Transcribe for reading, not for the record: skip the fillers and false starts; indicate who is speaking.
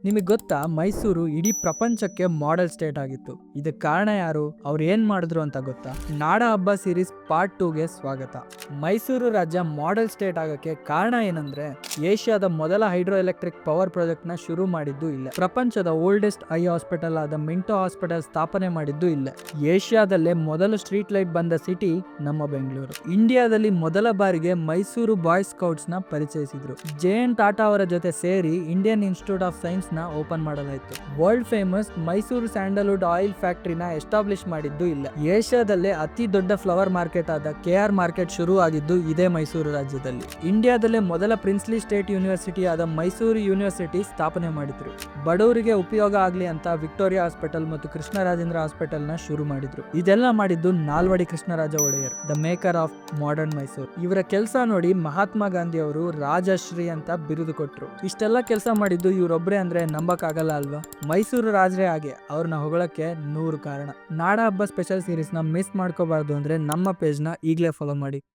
Speaker 1: ನಿಮಗೆ ಗೊತ್ತಾ, ಮೈಸೂರು ಇಡೀ ಪ್ರಪಂಚಕ್ಕೆ ಮಾಡೆಲ್ ಸ್ಟೇಟ್ ಆಗಿತ್ತು. ಇದಕ್ಕೆ ಕಾರಣ ಯಾರು, ಅವ್ರು ಏನ್ ಮಾಡಿದ್ರು ಅಂತ ಗೊತ್ತಾ? ನಾಡ ಹಬ್ಬ ಸೀರೀಸ್ ಪಾರ್ಟ್ 2ಗೆ ಸ್ವಾಗತ. ಮೈಸೂರು ರಾಜ್ಯ ಮಾಡೆಲ್ ಸ್ಟೇಟ್ ಆಗಕ್ಕೆ ಕಾರಣ ಏನಂದ್ರೆ, ಏಷ್ಯಾದ ಮೊದಲ ಹೈಡ್ರೋ ಎಲೆಕ್ಟ್ರಿಕ್ ಪವರ್ ಪ್ರಾಜೆಕ್ಟ್ ನ ಶುರು ಮಾಡಿದ್ದು ಇಲ್ಲೇ. ಪ್ರಪಂಚದ ಓಲ್ಡೆಸ್ಟ್ ಐ ಹಾಸ್ಪಿಟಲ್ ಆದ ಮಿಂಟೋ ಹಾಸ್ಪಿಟಲ್ ಸ್ಥಾಪನೆ ಮಾಡಿದ್ದು ಇಲ್ಲೇ. ಏಷ್ಯಾದಲ್ಲೇ ಮೊದಲು ಸ್ಟ್ರೀಟ್ ಲೈಟ್ ಬಂದ ಸಿಟಿ ನಮ್ಮ ಬೆಂಗಳೂರು. ಇಂಡಿಯಾದಲ್ಲಿ ಮೊದಲ ಬಾರಿಗೆ ಮೈಸೂರು ಬಾಯ್ ಸ್ಕೌಟ್ಸ್ ನ ಪರಿಚಯಿಸಿದ್ರು. ಜೆ.ಎನ್. ಟಾಟಾ ಅವರ ಜೊತೆ ಸೇರಿ ಇಂಡಿಯನ್ ಇನ್ಸ್ಟಿಟ್ಯೂಟ್ ಆಫ್ ಸೈನ್ಸ್ ನ ಓಪನ್ ಮಾಡಲಾಯಿತು. World famous Mysuru sandalwood oil ಫ್ಯಾಕ್ಟರಿನ ಎಸ್ಟಾಬ್ಲಿಷ್ ಮಾಡಿದ್ದು ಇಲ್ಲ. ಏಷ್ಯಾದಲ್ಲೇ ಅತಿ ದೊಡ್ಡ ಫ್ಲವರ್ ಮಾರ್ಕೆಟ್ ಆದ KR ಮಾರ್ಕೆಟ್ ಶುರು ಆಗಿದ್ದು ಇದೇ ಮೈಸೂರು ರಾಜ್ಯದಲ್ಲಿ. ಇಂಡಿಯಾದಲ್ಲೇ ಮೊದಲ ಪ್ರಿನ್ಸ್ಲಿ ಸ್ಟೇಟ್ ಯೂನಿವರ್ಸಿಟಿ ಆದ ಮೈಸೂರು ಯೂನಿವರ್ಸಿಟಿ ಸ್ಥಾಪನೆ ಮಾಡಿದ್ರು. ಬಡವರಿಗೆ ಉಪಯೋಗ ಆಗ್ಲಿ ಅಂತ ವಿಕ್ಟೋರಿಯಾ ಹಾಸ್ಪಿಟಲ್ ಮತ್ತು ಕೃಷ್ಣರಾಜೇಂದ್ರ ಹಾಸ್ಪಿಟಲ್ ನ ಶುರು ಮಾಡಿದ್ರು. ಇದೆಲ್ಲ ಮಾಡಿದ್ದು Nalvadi Krishnaraja Wodeyar, the maker of modern Mysuru. ಇವರ ಕೆಲಸ ನೋಡಿ ಮಹಾತ್ಮ ಗಾಂಧಿ ಅವರು ರಾಜಶ್ರೀ ಅಂತ ಬಿರುದು ಕೊಟ್ರು. ಇಷ್ಟೆಲ್ಲ ಕೆಲಸ ಮಾಡಿದ್ದು ಇವರೊಬ್ಬರೇ ಅಂದ್ರೆ ನಂಬಕ್ ಆಗಲ್ಲ ಅಲ್ವಾ? ಮೈಸೂರು ರಾಜರೇ ಹಾಗೆ, ಅವ್ರನ್ನ ಹೊಗಳಕ್ಕೆ 100 ಕಾರಣ. ನಾಡ ಹಬ್ಬ ಸ್ಪೆಷಲ್ ಸೀರೀಸ್ ನ ಮಿಸ್ ಮಾಡ್ಕೋಬಾರ್ದು ಅಂದ್ರೆ ನಮ್ಮ ಪೇಜ್ ನ ಈಗಲೇ ಫಾಲೋ ಮಾಡಿ.